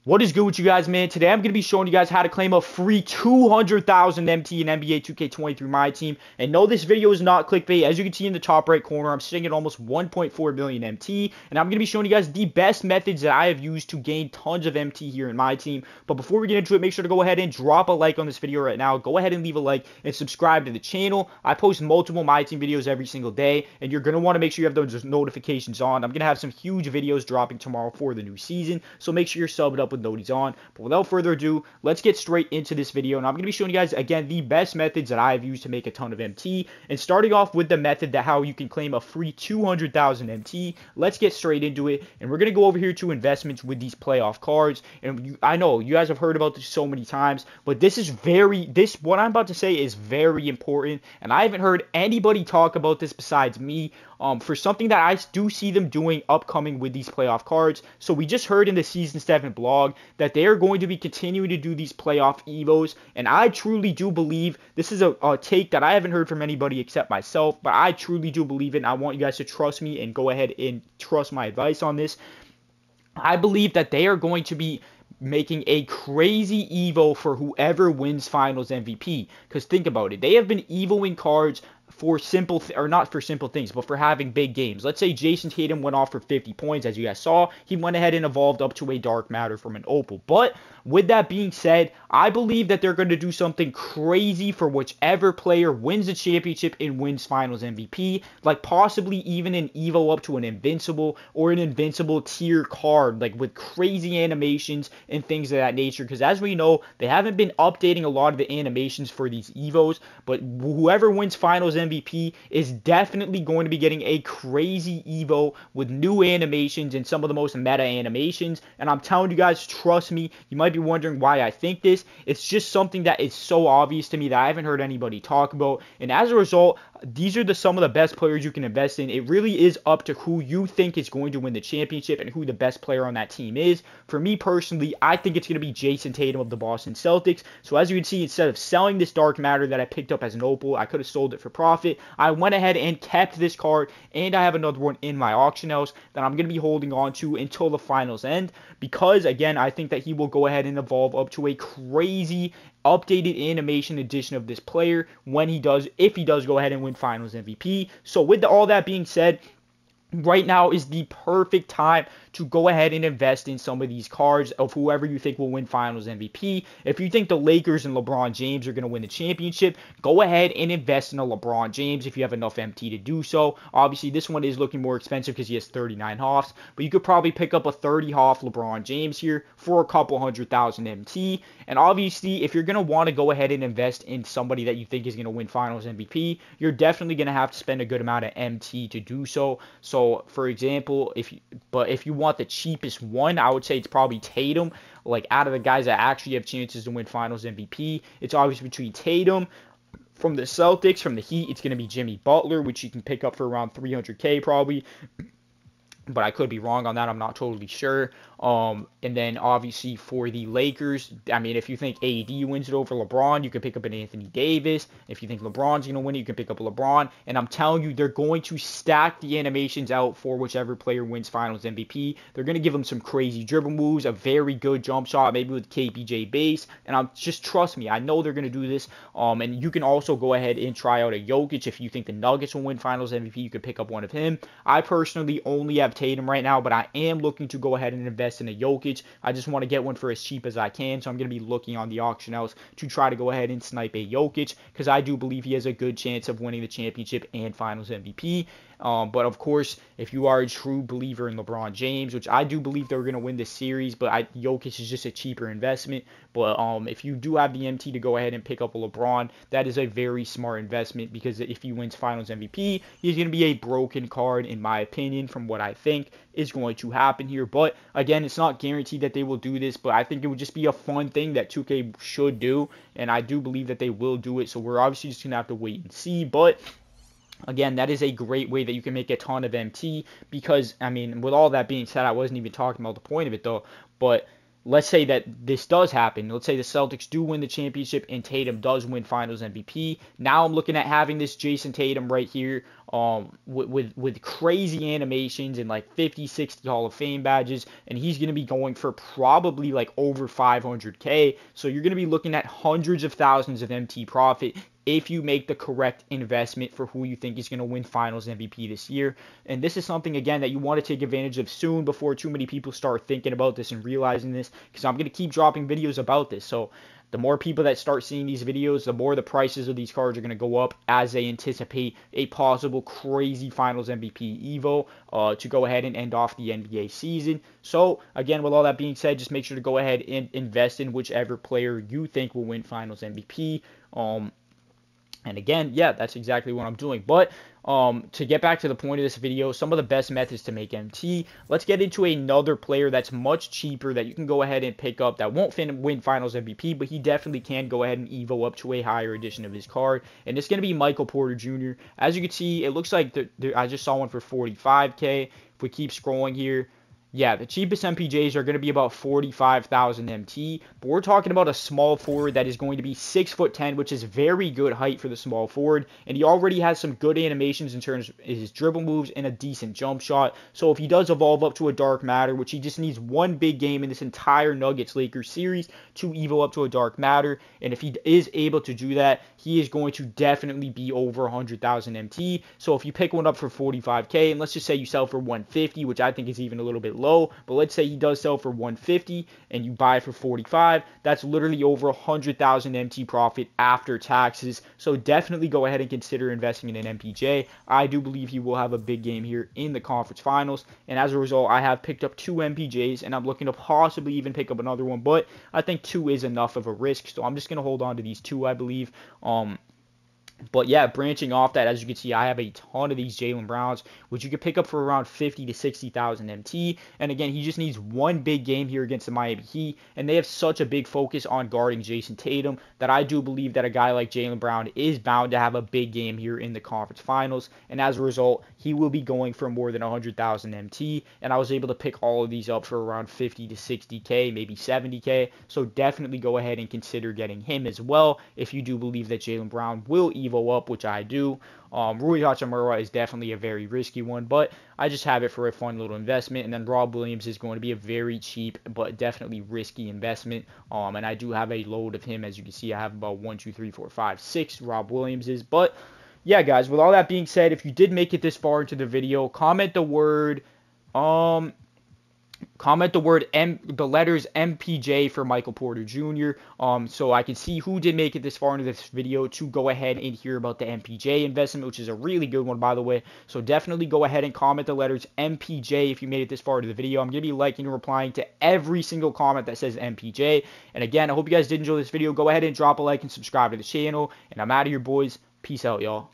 What is good with you guys, man? Today I'm going to be showing you guys how to claim a free 200,000 MT in NBA 2K23 Myteam. And no, this video is not clickbait. As you can see in the top right corner, I'm sitting at almost 1.4 million MT. And I'm going to be showing you guys the best methods that I have used to gain tons of MT here in Myteam. But before we get into it, make sure to go ahead and drop a like on this video right now. Go ahead and leave a like and subscribe to the channel. I post multiple Myteam videos every single day, and you're going to want to make sure you have those notifications on. I'm going to have some huge videos dropping tomorrow for the new season, so make sure you're subbed up with noties on. But without further ado, let's get straight into this video, and I'm going to be showing you guys again the best methods that I've used to make a ton of MT. And starting off with the method that how you can claim a free 200,000 MT, let's get straight into it. And we're going to go over here to investments with these playoff cards. And I know you guys have heard about this so many times, but what I'm about to say is very important, and I haven't heard anybody talk about this besides me. For something that I do see them doing upcoming with these playoff cards. So we just heard in the Season 7 blog that they are going to be continuing to do these playoff evos, and I truly do believe, this is a take that I haven't heard from anybody except myself, but I truly do believe it, and I want you guys to trust me and go ahead and trust my advice on this. I believe that they are going to be making a crazy evo for whoever wins finals MVP, because think about it, they have been evoing cards for not for simple things, but for having big games. Let's say Jason Tatum went off for 50 points, as you guys saw. He went ahead and evolved up to a dark matter from an opal. But with that being said, I believe that they're going to do something crazy for whichever player wins the championship and wins finals MVP, like possibly even an evo up to an invincible or an invincible tier card, like with crazy animations and things of that nature. Because as we know, they haven't been updating a lot of the animations for these evos, but whoever wins finals MVP is definitely going to be getting a crazy evo with new animations and some of the most meta animations. And I'm telling you guys, trust me. You might be wondering why I think this. It's just something that is so obvious to me that I haven't heard anybody talk about. And as a result, these are some of the best players you can invest in. It really is up to who you think is going to win the championship and who the best player on that team is. For me personally, I think it's going to be Jason Tatum of the Boston Celtics. So as you can see, instead of selling this dark matter that I picked up as an opal, I could have sold it for profit. I went ahead and kept this card, and I have another one in my auction house that I'm going to be holding on to until the finals end, because again, I think that he will go ahead and evolve up to a crazy updated animation edition of this player if he does go ahead and win finals MVP. So with all that being said, right now is the perfect time to go ahead and invest in some of these cards of whoever you think will win finals MVP. If you think the Lakers and LeBron James are going to win the championship, go ahead and invest in a LeBron James if you have enough MT to do so. Obviously, this one is looking more expensive because he has 39 Hoffs, but you could probably pick up a 30 Hoff LeBron James here for a couple 100,000 MT. And obviously, if you're going to want to go ahead and invest in somebody that you think is going to win finals MVP, you're definitely going to have to spend a good amount of MT to do so. So, for example, if you want the cheapest one, I would say it's probably Tatum. Like, out of the guys that actually have chances to win finals MVP, it's obviously between Tatum. From the Celtics, from the Heat, it's going to be Jimmy Butler, which you can pick up for around 300K probably. But I could be wrong on that. I'm not totally sure. And then obviously for the Lakers, I mean, if you think AD wins it over LeBron, you can pick up an Anthony Davis. If you think LeBron's going to win it, you can pick up a LeBron. And I'm telling you, they're going to stack the animations out for whichever player wins finals MVP. They're going to give them some crazy dribble moves, a very good jump shot, maybe with KPJ base. And just trust me, I know they're going to do this. And you can also go ahead and try out a Jokic. If you think the Nuggets will win finals MVP, you could pick up one of him. I personally only have Tatum right now, but I am looking to go ahead and invest in a Jokic. I just want to get one for as cheap as I can, so I'm going to be looking on the auction house to try to go ahead and snipe a Jokic, because I do believe he has a good chance of winning the championship and finals MVP. But of course, if you are a true believer in LeBron James, which I do believe they're going to win this series, but Jokic is just a cheaper investment. But if you do have the MT to go ahead and pick up a LeBron, that is a very smart investment, because if he wins finals MVP, he's going to be a broken card, in my opinion, from what I think is going to happen here. But again, it's not guaranteed that they will do this, but I think it would just be a fun thing that 2K should do, and I do believe that they will do it. So we're obviously just going to have to wait and see. But again, that is a great way that you can make a ton of MT, because, I mean, with all that being said, I wasn't even talking about the point of it, though, but let's say that this does happen. Let's say the Celtics do win the championship and Tatum does win Finals MVP. Now I'm looking at having this Jason Tatum right here, with crazy animations and like 50, 60 Hall of Fame badges, and he's going to be going for probably like over 500K. So you're going to be looking at hundreds of thousands of MT profit if you make the correct investment for who you think is going to win Finals MVP this year. And this is something, again, that you want to take advantage of soon before too many people start thinking about this and realizing this, because I'm going to keep dropping videos about this. So the more people that start seeing these videos, the more the prices of these cards are going to go up as they anticipate a possible crazy Finals MVP Evo to go ahead and end off the NBA season. So, again, with all that being said, just make sure to go ahead and invest in whichever player you think will win Finals MVP. And again, yeah, that's exactly what I'm doing. But to get back to the point of this video, some of the best methods to make MT, let's get into another player that's much cheaper that you can go ahead and pick up that won't win Finals MVP, but he definitely can go ahead and Evo up to a higher edition of his card. And it's going to be Michael Porter Jr. As you can see, it looks like I just saw one for 45K. If we keep scrolling here, yeah, the cheapest MPJs are going to be about 45,000 MT, but we're talking about a small forward that is going to be 6'10", which is very good height for the small forward, and he already has some good animations in terms of his dribble moves and a decent jump shot. So if he does evolve up to a Dark Matter, which he just needs one big game in this entire Nuggets-Lakers series to evo up to a Dark Matter, and if he is able to do that, he is going to definitely be over 100,000 MT. So if you pick one up for 45K, and let's just say you sell for 150, which I think is even a little bit low, but let's say he does sell for 150 and you buy for 45, that's literally over 100,000 MT profit after taxes. So definitely go ahead and consider investing in an MPJ. I do believe he will have a big game here in the conference finals, and as a result, I have picked up 2 MPJs, and I'm looking to possibly even pick up another one, but I think 2 is enough of a risk, so I'm just going to hold on to these 2, I believe. But yeah, branching off that, as you can see, I have a ton of these Jaylen Browns, which you could pick up for around 50 to 60,000 MT. And again, he just needs one big game here against the Miami Heat, and they have such a big focus on guarding Jason Tatum that I do believe that a guy like Jaylen Brown is bound to have a big game here in the conference finals. And as a result, he will be going for more than 100,000 MT. And I was able to pick all of these up for around 50 to 60K, maybe 70K. So definitely go ahead and consider getting him as well if you do believe that Jaylen Brown will evo up, which I do. Rui Hachimura is definitely a very risky one, but I just have it for a fun little investment. And then Rob Williams is going to be a very cheap but definitely risky investment. And I do have a load of him. As you can see, I have about 1, 2, 3, 4, 5, 6 Rob Williamses. But yeah, guys, with all that being said, if you did make it this far into the video, comment the letters MPJ for Michael Porter Jr. So I can see who did make it this far into this video to go ahead and hear about the MPJ investment, which is a really good one, by the way. So definitely go ahead and comment the letters MPJ if you made it this far into the video. I'm going to be liking and replying to every single comment that says MPJ. And again, I hope you guys did enjoy this video. Go ahead and drop a like and subscribe to the channel. And I'm out of here, boys. Peace out, y'all.